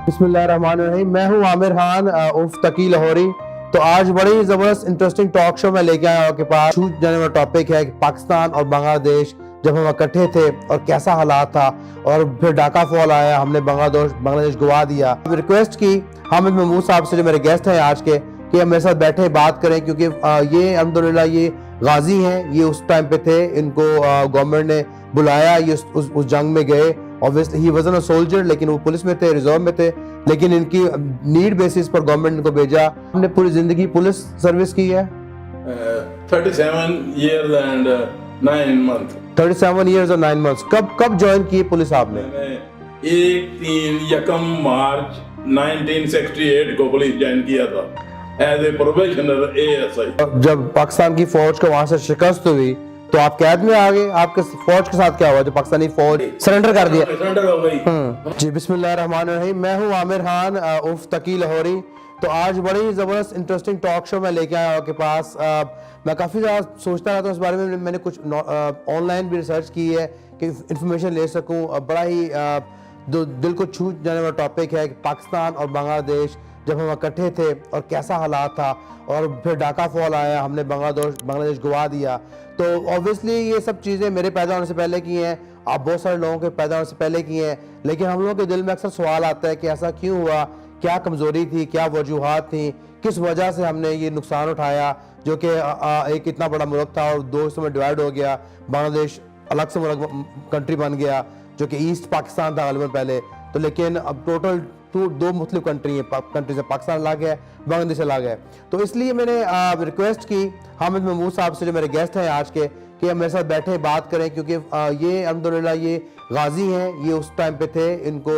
بسم اللہ الرحمن الرحیم. میں ہوں عامر خان عرف تقی لاہوری. تو آج بڑی زبردست انٹرسٹنگ ٹاک شو میں لے کے آیا آپ کے پاس. چھوٹ جانے والا ٹاپک ہے کہ پاکستان اور بنگلہ دیش جب ہم اکٹھے تھے اور کیسا حالات تھا، اور پھر ڈاکا فال آیا، ہم نے بنگلہ دیش گوا دیا. ریکویسٹ کی حامد محمود صاحب سے جو میرے گیسٹ ہیں آج کے کہ ہم میرے ساتھ بیٹھے بات کریں، کیونکہ یہ الحمدللہ یہ غازی ہیں. یہ اس ٹائم پہ تھے، ان کو گورنمنٹ نے بلایا، یہ اس جنگ میں گئے. Obviously he wasn't a soldier، لیکن وہ پولیس میں تھے، ریزرو میں تھے، لیکن ان کی نیڈ بیسس پر گورنمنٹ کو بھیجا. ہم نے پوری زندگی پولیس سروس کی ہے. 37 years and 9 months. 37 years اور 9 months. کب جوائن کی پولیس آپ نے؟ میں نے 1 مارچ 1968 کو پولیس جوائن کیا تھا ایز اے پروبیشنر ASI. جب پاکستان کی فوج کو وہاں سے شکست ہوئی تو آپ قید میں آ گئے. آپ کے فوج کے ساتھ کیا ہوا جو پاکستانی فوج سرنڈر کر دیا؟ سرنڈر ہو گئی. جی بسم اللہ الرحمن الرحیم. میں ہوں عامر خان عرف تقی لاہوری. تو آج بڑی زبردست انٹرسٹنگ ٹاک شو میں لے کے آیا آپ کے پاس. میں کافی زیادہ سوچتا رہتا ہوں اس بارے میں. میں نے کچھ آن لائن بھی ریسرچ کی ہے کہ انفارمیشن لے سکوں. بڑا ہی دل کو چھو جانے والا ٹاپک ہے کہ پاکستان اور بنگلہ دیش جب ہم اکٹھے تھے اور کیسا حالات تھا، اور پھر ڈاکا فال آیا، ہم نے بنگلہ دیش گوا دیا. تو اوبویسلی یہ سب چیزیں میرے پیدا ہونے سے پہلے کی ہیں، آپ بہت سارے لوگوں کے پیدا ہونے سے پہلے کی ہیں، لیکن ہم لوگوں کے دل میں اکثر سوال آتا ہے کہ ایسا کیوں ہوا، کیا کمزوری تھی، کیا وجوہات تھیں، کس وجہ سے ہم نے یہ نقصان اٹھایا جو کہ ایک اتنا بڑا ملک تھا اور دو حصوں میں ڈیوائڈ ہو گیا. بنگلہ دیش الگ سے ملک کنٹری بن گیا جو کہ ایسٹ پاکستان تھا غالباً پہلے. تو لیکن اب ٹوٹل دو مختلف کنٹری ہیں، کنٹریز ہیں، پاکستان الگ ہے، بنگلہ دیش الگ ہے. تو اس لیے میں نے ریکویسٹ کی حامد محمود صاحب سے جو میرے گیسٹ ہیں آج کے کہ ہم میرے ساتھ بیٹھے بات کریں، کیونکہ یہ الحمدللہ یہ غازی ہیں. یہ اس ٹائم پہ تھے، ان کو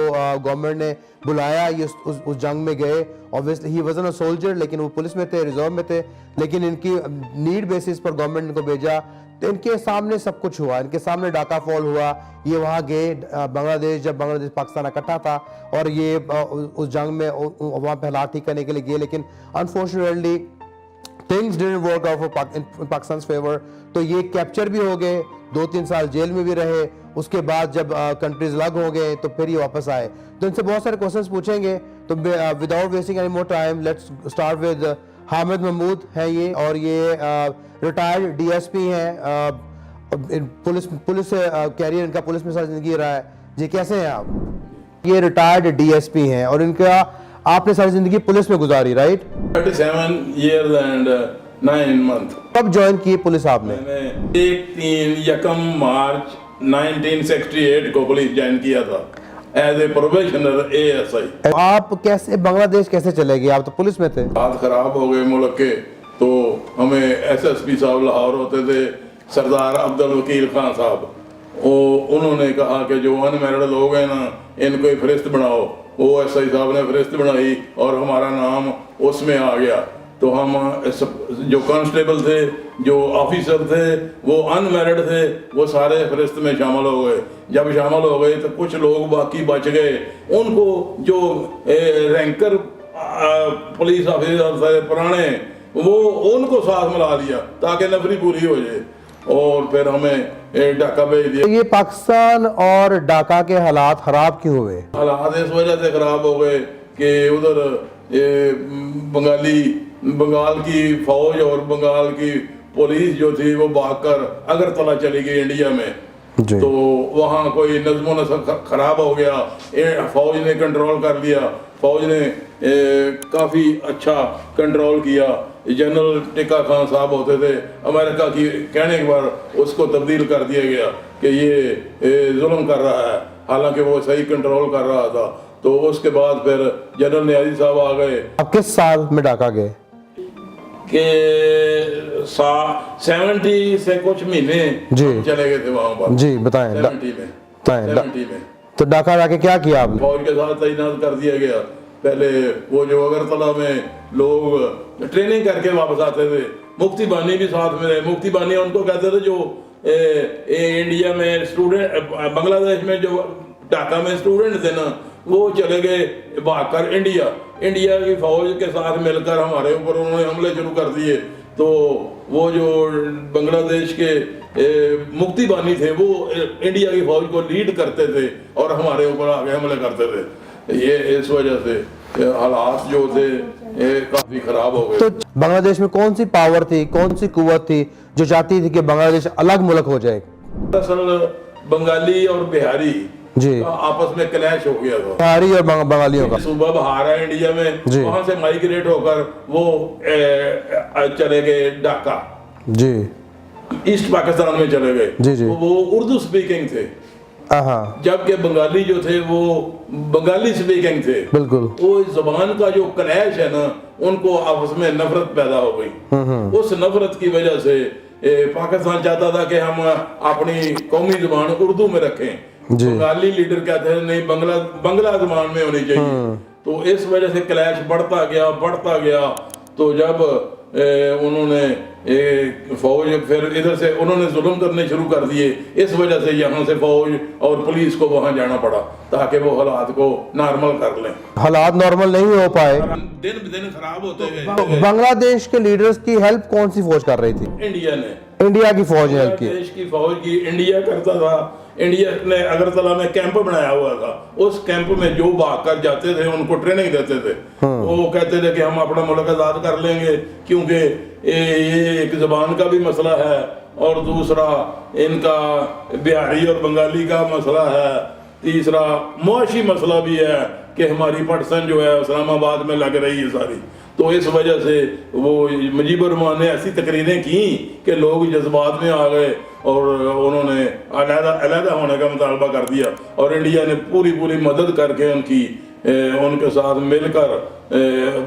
گورنمنٹ نے بلایا، یہ اس جنگ میں گئے. Obviously he wasn't a soldier، لیکن وہ پولیس میں تھے، ریزرو میں تھے، لیکن ان کی نیڈ بیسس پر گورنمنٹ کو بھیجا. تو ان کے سامنے سب کچھ ہوا، ان کے سامنے ڈاکا فال ہوا. یہ وہاں گئے بنگلہ دیش، جب بنگلہ دیش پاکستان اکٹھا تھا، اور یہ اس جنگ میں وہاں پہ حالات ٹھیک کرنے کے لیے گئے، لیکن unfortunately things didn't work out for Pakistan's favor. تو یہ کیپچر بھی ہو گئے، 2-3 سال جیل میں بھی رہے. اس کے بعد جب کنٹریز الگ ہو گئے تو پھر یہ واپس آئے. تو ان سے بہت سارے کوسچنس پوچھیں گے. تو without wasting any more time let's start with Hamid Mahmood ہیں یہ، اور یہ ریٹائرڈ DSP ہیں. پولیس کیریئر ان کا پولیس میں ساری زندگی رہا ہے. جی کیسے ہیں آپ؟ یہ ریٹائرڈ DSP ہیں اور ان کا آپ نے ساری زندگی پولیس میں گزاری، رائٹ؟ 37 years and 9 months. کب جوائن کی پولیس آپ نے؟ میں نے 1 مارچ 1968 کو پولیس جوائن کیا تھا ایز اے پروبیشنر ASI. آپ کیسے بنگلہ دیش کیسے چلے گئے؟ آپ تو پولیس میں تھے. حالات خراب ہو گئے ملک کے، تو ہمیں SSP صاحب لاہور ہوتے تھے، سردار عبدالوکیل خان صاحب. انہوں نے کہا کہ جو ان میرڈ لوگ ہیں نا، ان کو فہرست بناؤ. وہ SI صاحب نے فہرست بنائی اور ہمارا نام اس میں آ گیا. تو ہم جو کانسٹیبل تھے، جو آفیسر تھے، وہ ان میرڈ تھے، وہ سارے فہرست میں شامل ہو گئے. جب شامل ہو گئے تو کچھ لوگ باقی بچ گئے. ان کو جو رینکر پولیس آفیسر تھے پرانے، وہ ان کو ساتھ ملا لیا تاکہ نفری پوری ہو جائے، اور پھر ہمیں ڈاکا بھیج دیا. یہ پاکستان اور ڈاکا کے حالات خراب کیوں ہوئے؟ حالات اس وجہ سے خراب ہو گئے کہ ادھر بنگال کی فوج اور بنگال کی پولیس جو تھی وہ بھاگ کر اگرتلہ چلی گئی انڈیا میں. تو وہاں کوئی نظم و نسق خراب ہو گیا. فوج نے کنٹرول کر لیا. فوج نے کافی اچھا کنٹرول کیا. جنرل ٹکا خان صاحب ہوتے تھے، امریکہ کی کہنے کے بعد اس کو تبدیل کر دیا گیا کہ یہ ظلم کر رہا ہے، حالانکہ وہ صحیح کنٹرول کر رہا تھا. تو اس کے بعد پھر جنرل نیازی صاحب آ گئے. آپ کس سال میں ڈاکا گئے؟ کہ 70 سے کچھ مہینے چلے گئے تھے وہاں پر. جی بتائیں. 70 میں تو ڈاکا جا کے کیا کیا آپ نے؟ فوج کے ساتھ تعینات کر دیا گیا. پہلے وہ جو اگرتلہ میں لوگ ٹریننگ کر کے واپس آتے تھے، مفتی بانی بھی ساتھ میں رہے. مفتی بانی ان کو کہتے تھے جو انڈیا میں اسٹوڈنٹ، بنگلہ دیش میں جو ڈھاکہ میں اسٹوڈنٹ تھے نا، وہ چلے گئے بھاگ کر انڈیا کی فوج کے ساتھ مل کر ہمارے اوپر انہوں نے حملے شروع کر دیے. تو وہ جو بنگلہ دیش کے مفتی بانی تھے وہ انڈیا کی فوج کو لیڈ کرتے تھے اور ہمارے اوپر آگے حملے کرتے تھے. ये इस वजह से हालात जो थे ये काफ़ी ख़राब हो गए। तो बांग्लादेश में कौन सी पावर थी, कौन सी कुव्वत थी जो चाहती थी कि बांग्लादेश अलग मुल्क हो जाए? दरअसल बंगाली और बिहारी जी, का आपस में क्लैश हो गया था। बिहारी और बंगालियों का। सूबा बहार है इंडिया में, जी। वहां से माइग्रेट होकर वो चले गए ढाका, जी ईस्ट पाकिस्तान में चले गए। जी, जी। तो वो उर्दू स्पीकिंग थे, हाँ जबकि बंगाली जो थे वो बंगाली स्पीकिंग थे। बिल्कुल। वो इस जबान का जो क्लैश है ना, उनको आपस में नफरत पैदा हो गई। उस नफरत की वजह से पाकिस्तान चाहता था कि हम अपनी कौमी जबान उर्दू में रखें। जी। बंगाली लीडर कहते हैं नहीं, बंगला जबान में होनी चाहिए। तो इस वजह से क्लैश बढ़ता गया। तो जब उन्होंने फौज फिर इधर से उन्होंने जुल्म करने शुरू कर दिए, इस वजह से यहाँ से फौज और पुलिस को वहाँ जाना पड़ा ताकि वो हालात को नॉर्मल कर लें। हालात नॉर्मल नहीं हो पाए, दिन ब दिन खराब होते गए। बांग्लादेश के लीडर्स की हेल्प कौन सी फौज कर रही थी? इंडिया ने, इंडिया की फौज ने हेल्प की। देश की फौज की इंडिया करता था। इंडिया ने अगरतला में कैंप बनाया हुआ था, उस कैंप में जो भाग कर जाते थे उनको ट्रेनिंग देते थे। वो कहते थे कि हम अपना मुल्क आजाद कर लेंगे, क्योंकि ये एक जबान का भी मसला है और दूसरा इनका बिहारी और बंगाली का मसला है, तीसरा मुआशी मसला भी है कि हमारी पटसन जो है इस्लामाबाद में लग रही है सारी। तो इस वजह से वो मुजीबुर रहमान ने ऐसी तकरीरें की कि लोग जज्बात में आ गए और उन्होंने अलहदा होने का मुतालबा कर दिया, और इंडिया ने पूरी मदद करके उनके साथ मिलकर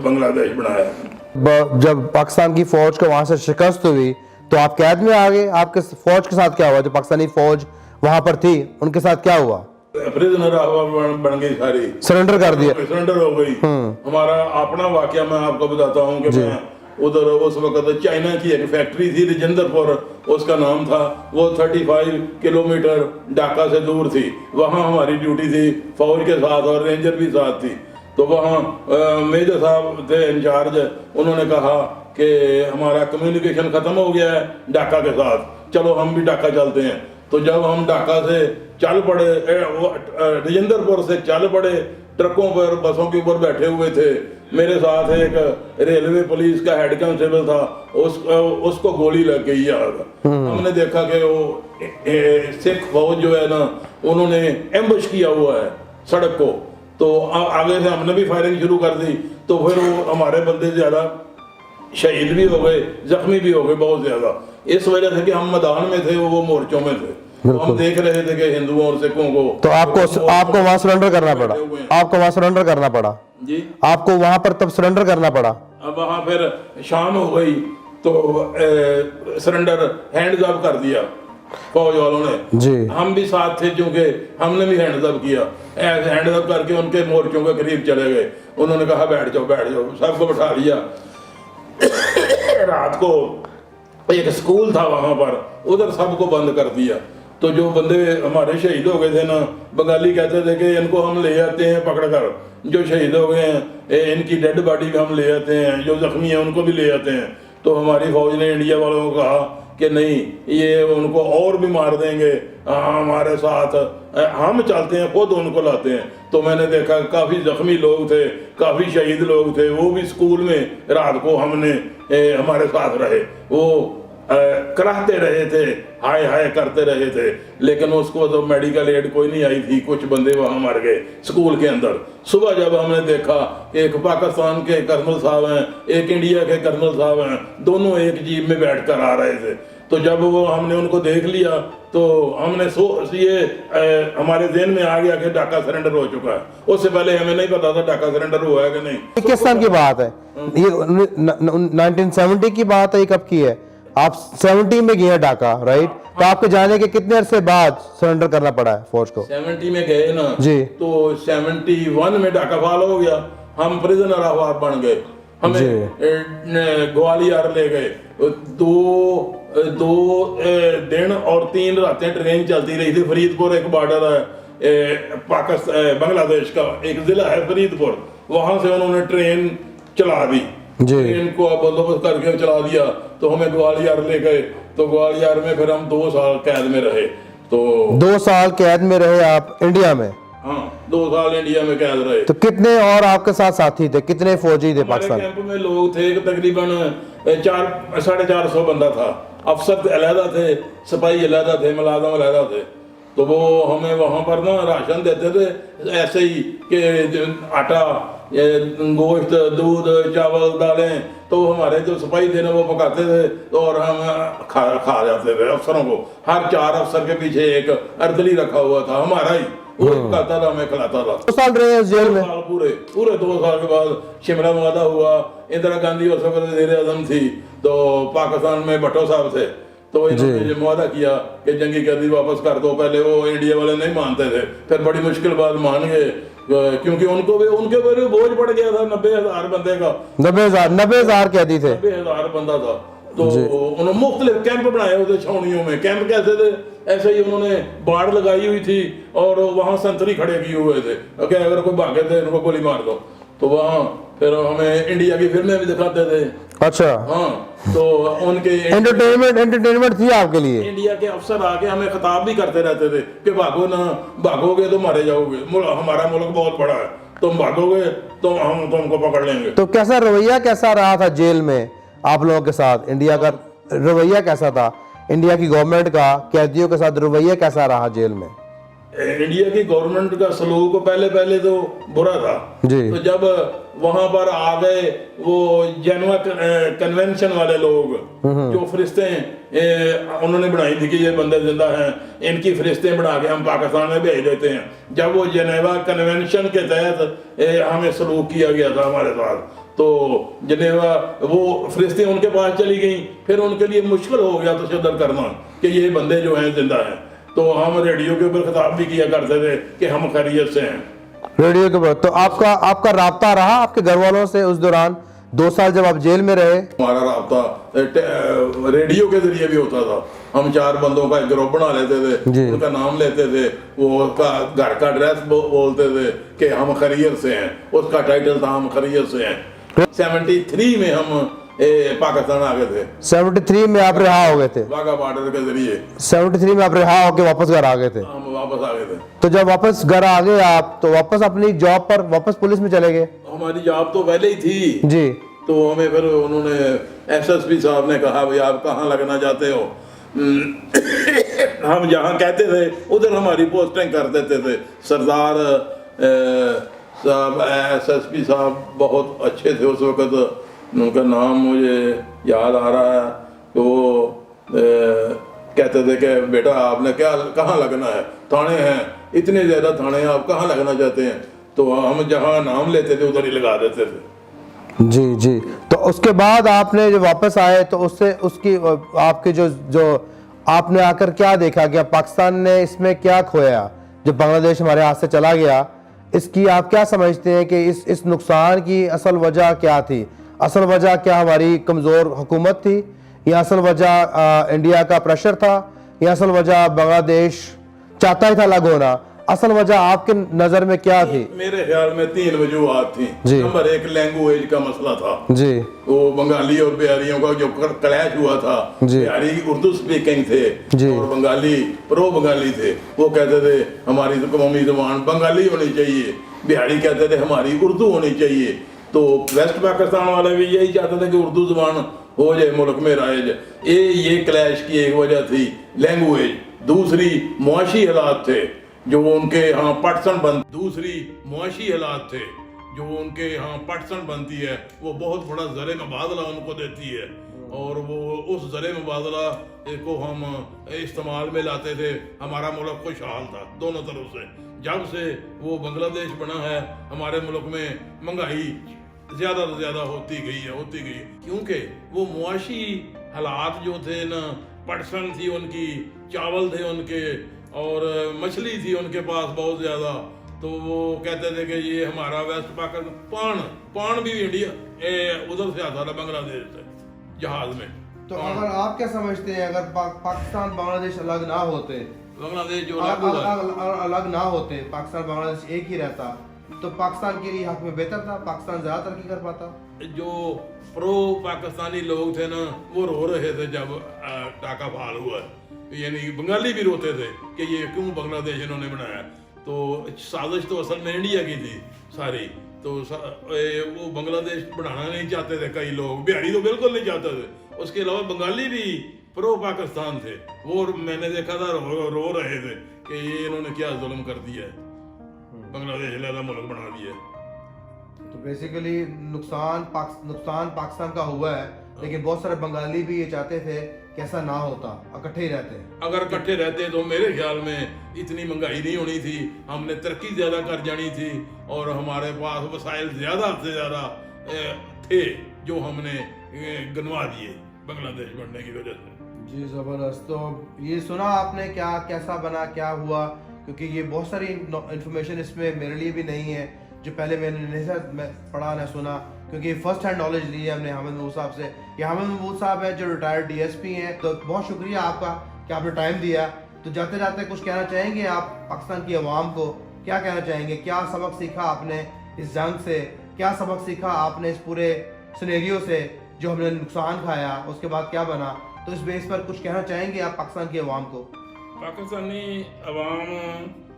बांग्लादेश बनाया। जब पाकिस्तान की फौज को वहां से शिकस्त हुई तो आप कैद में आ गए। आपके फौज के साथ क्या हुआ? जो पाकिस्तानी फौज वहां पर थी उनके साथ क्या हुआ? प्रिजनर बन गई सारी, सरेंडर कर दिया, सरेंडर हो गई। हमारा अपना वाकया मैं आपको बताता हूँ कि मैं उधर उस वक्त चाइना की एक फैक्ट्री थी राजेंद्रपुर उसका नाम था, वो 35 किलोमीटर ढाका से दूर थी। वहाँ हमारी ड्यूटी थी फौज के साथ और रेंजर भी साथ थी। तो वहाँ मेजर साहब थे इंचार्ज, उन्होंने कहा कि हमारा कम्युनिकेशन ख़त्म हो गया है ढाका के साथ, चलो हम भी ढाका चलते हैं। तो जब हम ढाका से चल पड़े, राजेंद्रपुर से चल पड़े, ट्रकों पर बसों के ऊपर बैठे हुए थे। मेरे साथ एक रेलवे पुलिस का हेड कांस्टेबल था, उसको गोली लग गई यार। हमने देखा कि वो सिख फौज जो है ना, उन्होंने एम्बुश किया हुआ है सड़क को। तो आगे से हमने भी फायरिंग शुरू कर दी। तो फिर वो हमारे बंदे ज़्यादा शहीद भी हो गए, जख्मी भी हो गए बहुत ज़्यादा, इस वजह से कि हम मैदान में थे, वो मोर्चों में थे। तो हम देख रहे थे कि हिंदुओं और सिखों को। तो आपको वहां सरेंडर करना पड़ा? आपको वहां सरेंडर करना पड़ा जी? आपको वहां पर तब सरेंडर करना पड़ा? अब वहां फिर शाम हो गई तो सरेंडर हैंड्स अप कर दिया फौज वालों ने जी। हम भी साथ थे क्योंकि हमने भी हैंड्स अप किया। ऐसे हैंड्स अप करके उनके मोर्चों के करीब चले गए। उन्होंने कहा बैठ जाओ, सबको बैठा लिया। रात को एक स्कूल था वहां पर, उधर सबको बंद कर दिया। तो जो बंदे हमारे शहीद हो गए थे ना, बंगाली कहते थे कि इनको हम ले आते हैं पकड़ कर, जो शहीद हो गए हैं इनकी डेड बॉडी भी हम ले आते हैं, जो जख्मी है उनको भी ले आते हैं। तो हमारी फौज ने इंडिया वालों को कहा कि नहीं, ये उनको और भी मार देंगे, हमारे साथ हम चलते हैं, खुद उनको लाते हैं। तो मैंने देखा काफ़ी जख्मी लोग थे, काफ़ी शहीद लोग थे। वो भी स्कूल में रात को हमने हमारे साथ रहे, वो कराहते रहे थे, हाय हाय करते रहे थे। लेकिन उसको तो मेडिकल एड कोई नहीं आई थी, कुछ बंदे वहाँ मर गए स्कूल के अंदर। सुबह जब हमने देखा एक पाकिस्तान के कर्नल साहब हैं, एक इंडिया के कर्नल साहब हैं, दोनों एक जीप में बैठ कर आ रहे थे। तो जब वो हमने उनको देख लिया तो हमने हमारे ज़हन में आ गया कि ढाका सरेंडर हो चुका है। उससे पहले हमें नहीं पता था ढाका सरेंडर हुआ है कि नहीं। किस साल की बात है ये? 1970 की बात है? कब की है? आप 70 में गए ढाका, राइट? तो आपके जाने के कितने अरसे बाद सरेंडर करना पड़ा है फौज को? 70 में गए ना जी, तो 71 में ढाका फाल हो गया, हम प्रिजनर ऑफ वार बन गए। हमें ग्वालियर ले गए। दो दिन और 3 रातें ट्रेन चलती रही थी। फरीदपुर एक बॉर्डर है पाकिस्तान बांग्लादेश का, एक जिला है फरीदपुर, वहां से उन्होंने ट्रेन चला दी। ट्रेन को बंदोबस्त करके चला दिया। तो हमें ग्वालियर ले गए। तो ग्वालियर में फिर हम 2 साल कैद में रहे। तो 2 साल कैद में रहे आप इंडिया में? हाँ 2 साल इंडिया में कैद रहे। तो कितने और आपके साथ साथी थे, कितने फौजी थे हमारे पाकिस्तान? कैंप में लोग थे कि तकरीबन 400-450 बंदा था। अफसर अलहदा थे, सिपाही अलहदा थे, मुलाजम अलहदा थे। तो वो हमें वहाँ पर ना राशन देते थे ऐसे ही कि आटा, गोश्त, दूध, चावल, दालें, तो हमारे जो सिपाही थे ना वो पकाते थे और हम खा जाते थे अफसरों को। हर 4 अफसर के पीछे एक अर्दली रखा हुआ था हमारा ही, वो पकाता था, हमें खिलाता था। 2 साल रहे उस जेल में? पूरे 2 साल के बाद शिमला वादा हुआ। इंदिरा गांधी उस वक्त वज़ीर आज़म थी, तो पाकिस्तान में भट्टो साहब थे, तो इन्होंने ये वादा किया कि जंगी कैदी वापस कर दो। पहले वो इंडिया वाले नहीं मानते थे, फिर बड़ी मुश्किल बाद मान गए, क्योंकि उनके ऊपर भी बोझ पड़ गया था 90,000 बंदे का। 90,000 कैदी थे? 90,000 बंदा था। तो उन्होंने मुख्तलिफ कैंप बनाए हुए थे छावनियों में। कैंप कैसे थे, ऐसे ही उन्होंने बाढ़ लगाई हुई थी और वहाँ संतरी खड़े किए हुए थे कि अगर कोई भागे थे उनको गोली मार दो। तो वहाँ फिर हमें इंडिया की फिल्में भी दिखाते थे। अच्छा, हाँ, तो उनके एंटरटेनमेंट थी आपके लिए? इंडिया के अफसर आके हमें खिताब भी करते रहते थे कि भागो ना, भागोगे तो मारे जाओगे, हमारा मुल्क बहुत बड़ा है, तुम भागोगे तो हम तुमको पकड़ लेंगे। तो कैसा रवैया कैसा रहा था जेल में आप लोगों के साथ? इंडिया का रवैया कैसा था, इंडिया की गवर्नमेंट का कैदियों के साथ रवैया कैसा रहा जेल में? इंडिया की गवर्नमेंट का सलूक पहले तो बुरा था जी। तो जब वहां पर आ गए वो जेनेवा कन्वेंशन वाले लोग, जो फरिश्ते उन्होंने बनाई थी कि ये बंदे जिंदा हैं, इनकी फरिश्ते बना के हम पाकिस्तान में भेज देते हैं। जब वो जेनेवा कन्वेंशन के तहत हमें सलूक किया गया था हमारे साथ, तो जेनेवा वो फरिश्ते उनके पास चली गई, फिर उनके लिए मुश्किल हो गया तशद्दुद करना कि ये बंदे जो हैं जिंदा हैं। तो हम रेडियो के ऊपर खिताब भी किया करते थे कि हम खैरियत से हैं, रेडियो के ऊपर। तो आपका राब्ता रहा आपके घर वालों से उस दौरान 2 साल जब आप जेल में रहे? हमारा राब्ता रेडियो के जरिए भी होता था। हम 4 बंदों का एक ग्रुप बना लेते थे, उनका नाम लेते थे, वो उसका घर का एड्रेस बोलते थे कि हम खैरियत से हैं, उसका टाइटल था हम खैरियत से हैं। 73 में हम पाकिस्तान आ गए थे। 73 में आप रिहा हो गए थे? वाघा बॉर्डर के जरिए 73 में आप रिहा होके वापस घर आ गए थे? हम वापस आ गए थे। तो जब वापस घर आ गए आप, तो वापस अपनी जॉब पर वापस पुलिस में चले गए? हमारी जॉब तो पहले ही थी जी। तो हमें फिर उन्होंने SSP साहब ने कहा भाई आप कहाँ लगना चाहते हो? हम जहाँ कहते थे उधर हमारी पोस्टिंग कर देते थे। सरदार साहब SSP साहब बहुत अच्छे थे उस वक़्त, उनका नाम मुझे याद आ रहा है। तो वो कहते थे कि बेटा आपने कहाँ लगना है, थाने हैं इतने ज़्यादा थाने हैं, आप कहाँ लगना चाहते हैं? तो हम जहाँ नाम लेते थे उधर ही लगा देते थे। जी जी। तो उसके बाद आपने जब वापस आए तो उससे उसकी आपके जो आपने आकर क्या देखा कि पाकिस्तान ने इसमें क्या खोया जब बांग्लादेश हमारे हाथ से चला गया? इसकी आप क्या समझते हैं कि इस नुकसान की असल वजह क्या थी? असल वजह क्या हमारी कमज़ोर हुकूमत थी, या असल वजह इंडिया का प्रेशर था, या असल वजह बांग्लादेश चाहता ही था अलग होना? असल वजह आपके नज़र में क्या थी? मेरे ख्याल में 3 वजूहात थी। नंबर 1 लैंग्वेज का मसला था जी। वो बंगाली और बिहारियों का जो क्लैश हुआ था, बिहारी उर्दू स्पीकिंग थे और बंगाली प्रो बंगाली थे। वो कहते थे हमारी तो कौमी ज़बान बंगाली होनी चाहिए, बिहारी कहते थे हमारी उर्दू होनी चाहिए। तो वेस्ट पाकिस्तान वाले भी यही चाहते थे कि उर्दू ज़बान हो जाए मुल्क में राइज। ये क्लैश की एक वजह थी लैंग्वेज। दूसरी मुआशी हालात थे जो उनके यहाँ पटसन बनती है, वो बहुत बड़ा ज़र मुबादला उनको देती है और वो उस ज़र मुबादला को हम इस्तेमाल में लाते थे। हमारा मुल्क खुशहाल था दोनों तरफ से। जब से वो बांग्लादेश बना है हमारे मुल्क में महंगाई ज़्यादा से ज़्यादा होती गई है क्योंकि वो मुआशी हालात जो थे ना, पटसन थी उनकी, चावल थे उनके और मछली थी उनके पास बहुत ज़्यादा। तो वो कहते थे कि ये हमारा वेस्ट पाकिस्तान पान भी इंडिया उधर से आता था बांग्लादेश से जहाज में। तो अगर आप क्या समझते हैं अगर पाकिस्तान बांग्लादेश अलग ना होते, बांग्लादेश जो अलग ना होते, पाकिस्तान बांग्लादेश एक ही रहता, तो पाकिस्तान के लिए हक में बेहतर था, पाकिस्तान ज़्यादा तरक्की कर पाता? जो प्रो पाकिस्तानी लोग थे ना वो रो रहे थे जब टाका फाल हुआ, यानी बंगाली भी रोते थे कि ये क्यों बांग्लादेश इन्होंने बनाया। تو سازش تو اصل میں انڈیا کی تھی ساری. تو وہ بنگلہ دیش بڑھانا نہیں چاہتے تھے کئی لوگ, بہاری تو بالکل نہیں چاہتے تھے. اس کے علاوہ بنگالی بھی پرو پاکستان تھے, وہ میں نے دیکھا تھا رو رہے تھے کہ یہ انہوں نے کیا ظلم کر دیا ہے, بنگلہ دیش علیحدہ ملک بنا دیا ہے. تو بیسیکلی نقصان پاکستان کا ہوا ہے, لیکن بہت سارے بنگالی بھی یہ چاہتے تھے کہ ایسا نہ ہوتا, اکٹھے ہی رہتے. اگر اکٹھے رہتے تو میرے خیال میں اتنی مہنگائی نہیں ہونی تھی, ہم نے ترقی زیادہ کر جانی تھی, اور ہمارے پاس وسائل زیادہ سے زیادہ تھے جو ہم نے گنوا دیے بنگلہ دیش بننے کی وجہ سے. جی زبردست. تو یہ سنا آپ نے کیا کیسا بنا, کیا ہوا, کیونکہ یہ بہت ساری انفارمیشن اس میں میرے لیے بھی نہیں ہے جو پہلے میں نے پڑھا نہ سنا, کیونکہ فرسٹ ہینڈ نالج لی ہے ہم نے حامد محمود صاحب سے. یہ حامد محمود صاحب ہیں جو ریٹائرڈ ڈی ایس پی ہیں. تو بہت شکریہ آپ کا کہ آپ نے ٹائم دیا. تو جاتے جاتے کچھ کہنا چاہیں گے آپ پاکستان کی عوام کو, کیا کہنا چاہیں گے, کیا سبق سیکھا آپ نے اس جنگ سے, کیا سبق سیکھا آپ نے اس پورے سینیریو سے جو ہم نے نقصان کھایا, اس کے بعد کیا بنا, تو اس بیس پر کچھ کہنا چاہیں گے آپ پاکستان کی عوام کو؟ پاکستانی عوام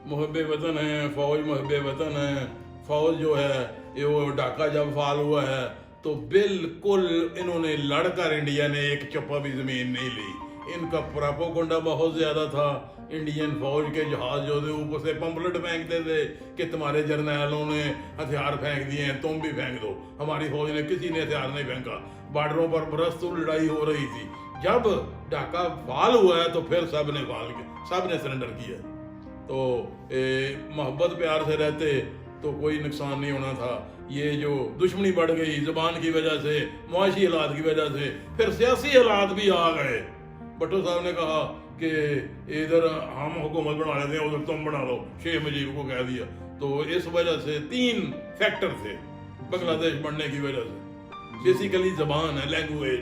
محب وطن ہیں, فوج محب وطن ہے. فوج جو ہے یہ وہ ڈھاکہ جب فعال ہوا ہے تو بالکل انہوں نے لڑ کر انڈیا نے ایک چپا بھی زمین نہیں لی. ان کا پراپوگنڈا بہت زیادہ تھا. انڈین فوج کے جہاز جو تھے اوپر سے پمپلٹ پھینکتے تھے کہ تمہارے جرنیلوں نے ہتھیار پھینک دیے ہیں, تم بھی پھینک دو. ہماری فوج نے کسی نے ہتھیار نہیں پھینکا. بارڈروں پر برسوں لڑائی ہو رہی تھی. جب ڈھاکہ فعال ہوا ہے تو پھر سب نے سرنڈر کیا. تو محبت پیار سے رہتے تو کوئی نقصان نہیں ہونا تھا. یہ جو دشمنی بڑھ گئی زبان کی وجہ سے, معاشی حالات کی وجہ سے, پھر سیاسی حالات بھی آ گئے. بھٹو صاحب نے کہا کہ ادھر ہم حکومت بنا لیتے ہیں, ادھر تم بنا لو, شیخ مجیب کو کہہ دیا. تو اس وجہ سے 3 فیکٹر تھے بنگلہ دیش بننے کی وجہ سے. بیسیکلی زبان ہے, لینگویج,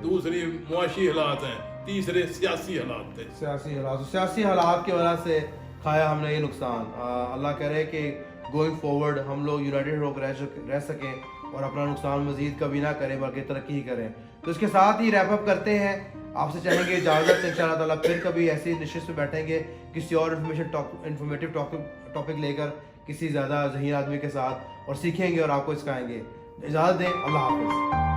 دوسری معاشی حالات ہیں, تیسرے سیاسی حالات تھے. سیاسی حالات کی وجہ سے کھایا ہم نے یہ نقصان. اللہ کرے کہ گوئنگ فارورڈ ہم لوگ یونائٹڈ ہو کر رہ سکیں اور اپنا نقصان مزید کبھی نہ کریں بلکہ ترقی ہی کریں. تو اس کے ساتھ ہی ریپ اپ کرتے ہیں. آپ سے چاہیں گے اجازت, ان شاء اللہ تعالیٰ پھر کبھی ایسی نشست پہ بیٹھیں گے کسی اور انفارمیٹیو ٹاپک لے کر, کسی زیادہ ذہین آدمی کے ساتھ, اور سیکھیں گے اور آپ کو سکھائیں گے. اجازت دیں, اللہ حافظ.